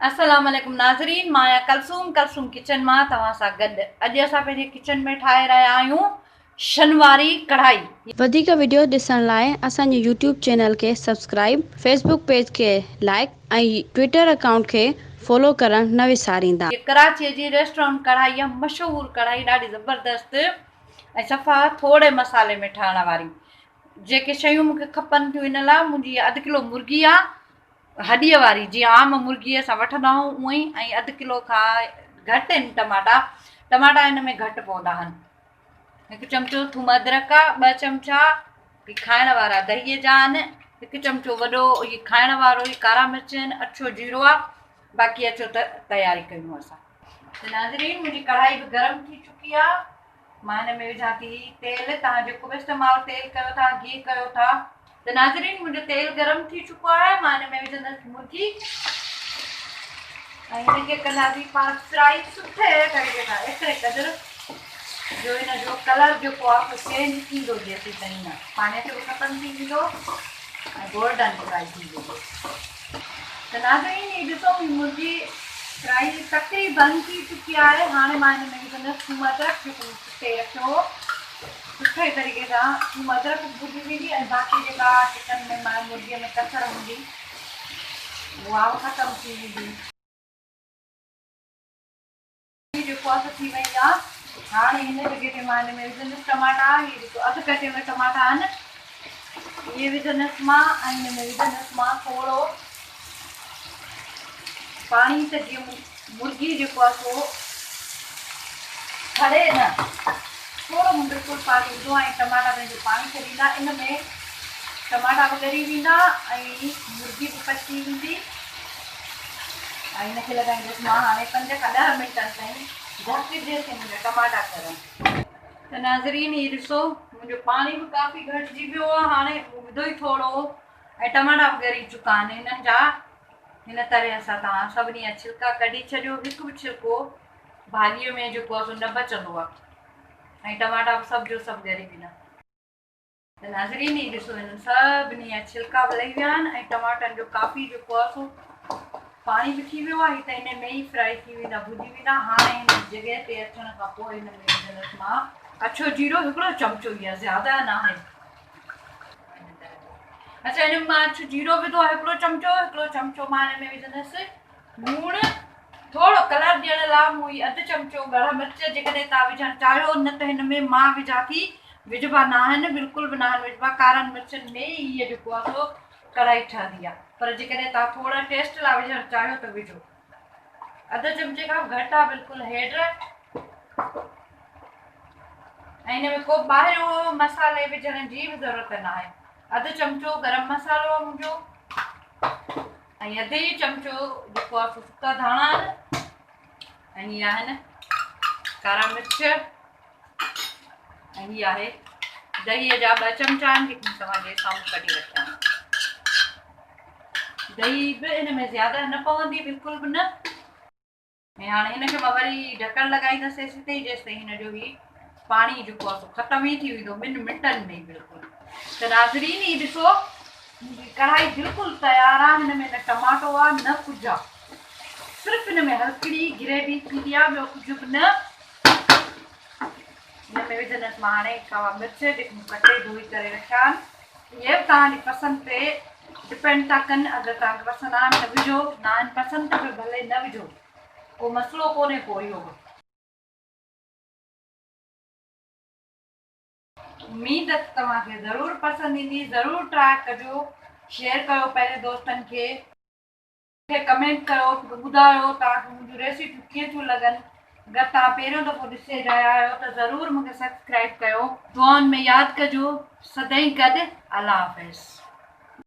अस्सलाम वालेकुम नाज़रीन, मां कलसूम किचन मां तव्हां सां गॾु। अॼु असां पंहिंजे किचन में ठाहे रहिया आहियूं शनवारी कढ़ाई। वधिक वीडियो ॾिसण लाइ असांजे यूट्यूब चैनल खे सब्सक्राइब, फेसबुक पेज खे लाइक ऐं ट्विटर अकाउंट खे फॉलो करणु न विसारींदा। ये कराची जी रेस्टोरेंट कढ़ाई आहे, मशहूरु कढ़ाई, ॾाढी ज़बरदस्त ऐं सफ़ा थोरे मसाले में ठहण वारी। जेके शयूं मूंखे खपनि थियूं इन लाइ, मुंहिंजी 1 किलो मुर्गी आहे, हॾीअ वारी, जीअं आम मुर्गी असां वठंदा आहियूं उअं ई, ऐं 1 किलो खां घटि आहिनि टमाटा हिन में घटि पवंदा आहिनि। 1 चमचो थूम अदरक आहे, 2 चमचा खाइण वारा दहीअ जा आहिनि, 1 चमचो वॾो इहे खाइण वारो ई कारा मिर्च आहिनि, अछो जीरो आहे। बाक़ी अचो त तयारी कयूं असां। त नाज़रीन, मुंहिंजी कढ़ाई बि गरम थी चुकी आहे। मां हिन में विझां थी तेल। तव्हां जेको बि इस्तेमालु तेल कयो था, घी कयो था। त नाज़रीन, मुंहिंजो तेल गरम थी चुको आहे। मां हिन में विझंदसि मुर्गी ऐं हिनखे कंदासीं पाण फ्राई सुठे तरीक़े सां, एतिरे क़दुरु जो हिन जो कलर जेको आहे चेंज थींदो जेसीं ताईं न, पाणे खे बि ख़तमु थी वेंदो ऐं गोल्डन फ्राई थी वेंदो। त नाज़रीन, हीअ ॾिसो मुर्गी फ्राई तक़रीबन थी चुकी आहे। हाणे मां हिन में विझंदसि थूम अदरक, जेको कुटे रखियो हो सुठे तरीक़े सां। थूम अदरक भुॼी वेंदी ऐं बाक़ी जेका चिकन में मां मुर्गीअ में कसर हूंदी उहा ख़तमु थी वेंदी। जेको आहे थी वई आहे। हाणे हिन जॻह ते मां हिन में विझंदसि टमाटा। इहे ॾिसो अधु कटे हुए टमाटा आहिनि, इहे विझंदसि मां। ऐं हिन में विझंदसि मां थोरो पाणी, त जीअं मुर्गी जेको आहे सो खड़े न, थोरो बिल्कुलु पाणी विझो ऐं टमाटा पंहिंजो पाणी छॾींदा। इन में टमाटा बि ॻरी वेंदा ऐं मुर्गी बि पची वेंदी। ऐं हिनखे लॻाईंदसि मां हाणे 5 खां 10 मिंटनि ताईं ढके जेसिताईं मुंहिंजा टमाटा करनि। त नाज़रीन, इहे ॾिसो मुंहिंजो पाणी बि काफ़ी घटिजी वियो आहे। हाणे विधो ई थोरो ऐं टमाटा बि ॻरी चुका आहिनि हिननि जा। हिन तरह सां तव्हां सभिनी जा छिलका कढी छॾियो। हिकु बि छिलको भाॼीअ में जेको आहे सो न बचंदो आहे ऐं टमाटा बि सभु जो सभु ॻरी वेंदा। त नाज़रीन, हीअ ॾिसो हिननि सभिनी जा छिलका बि लही विया आहिनि ऐं टमाटनि जो काफ़ी जेको आहे सो पाणी बि थी वियो आहे। त हिन में ई फ्राई थी वेंदा, भुॼी वेंदा। हाणे हिन जॻह ते अचण खां पोइ हिन में विझंदसि मां अछो जीरो, 1 चमचो ई आहे, ज़्यादा न आहे। अच्छा, हिन में मां अछो जीरो विधो आहे 1 चमचो। 1 चमचो मां हिन में विझंदसि लूणु, थोरो कलर ॾियण लाइ मूं 1/2 चमचो ॻाढ़ा मिर्च, जेकॾहिं तव्हां विझणु चाहियो। न त हिन में मां विझां थी, विझबा न आहिनि, बिल्कुलु बि न आहिनि विझबा। कारनि मिर्चनि में ई हीअ जेको आहे सो कढ़ाई ठहंदी आहे। पर जेकॾहिं तव्हां थोरा टेस्ट लाइ विझणु चाहियो त विझो। 1/2 चमचे खां घटि आहे बिल्कुलु हेठि। ऐं हिन में को ॿाहिरियों मसाले विझण जी बि ज़रूरत न आहे। 1/2 चमचो गरम मसालो आहे मुंहिंजो ऐं 1/2 चमचो जेको आहे सो सुका धाणा आहिनि ऐं हीअ आहिनि कारा मिर्च ऐं हीअ आहे दहीअ जा 2 चमचा आहिनि, जेके तव्हांजे साम्हूं कढी रखिया आहिनि। दही बि हिन में ज़्यादा न पवंदी, बिल्कुलु बि न। ऐं हाणे हिनखे मां वरी ढकणु लॻाईंदसि तेसिताईं जेसिताईं हिन जो ई पाणी जेको आहे सो ख़तमु ई थी वेंदो 2 मिंटनि में बिल्कुलु। त नाज़रीन, हीअ ॾिसो मुंहिंजी कढ़ाई बिल्कुलु तयारु आहे। हिन में न टमाटो आहे न कुझु आहे, सिर्फ़ु हिन में हल्की ग्रेवी थींदी आहे, ॿियो कुझु बि न। हिन में विझंदसि मां हाणे कावा मिर्च, जेके मूं कटे धोई करे रखिया आहिनि। इहे बि तव्हांजी पसंदि ते डिपेंड था कनि। अगरि तव्हांखे पसंदि आहिनि त विझो, न आहिनि पसंदि त भले न विझो, को मसइलो कोन्हे को इहो बि। उमेद आहे तव्हांखे ज़रूरु पसंदि ईंदी। ज़रूरु ट्राई कजो, शेयर कयो पंहिंजे दोस्तनि खे, मूंखे कमेंट कयो, ॿुधायो तव्हांखे मुंहिंजूं रेसिपियूं कीअं थियूं लॻनि। अगरि तव्हां पहिरियों दफ़ो ॾिसे रहिया आहियो त ज़रूरु मूंखे सब्सक्राइब कयो। दुआउनि में यादि कजो। सदाईं गॾु। अल्लाह हाफ़िज़।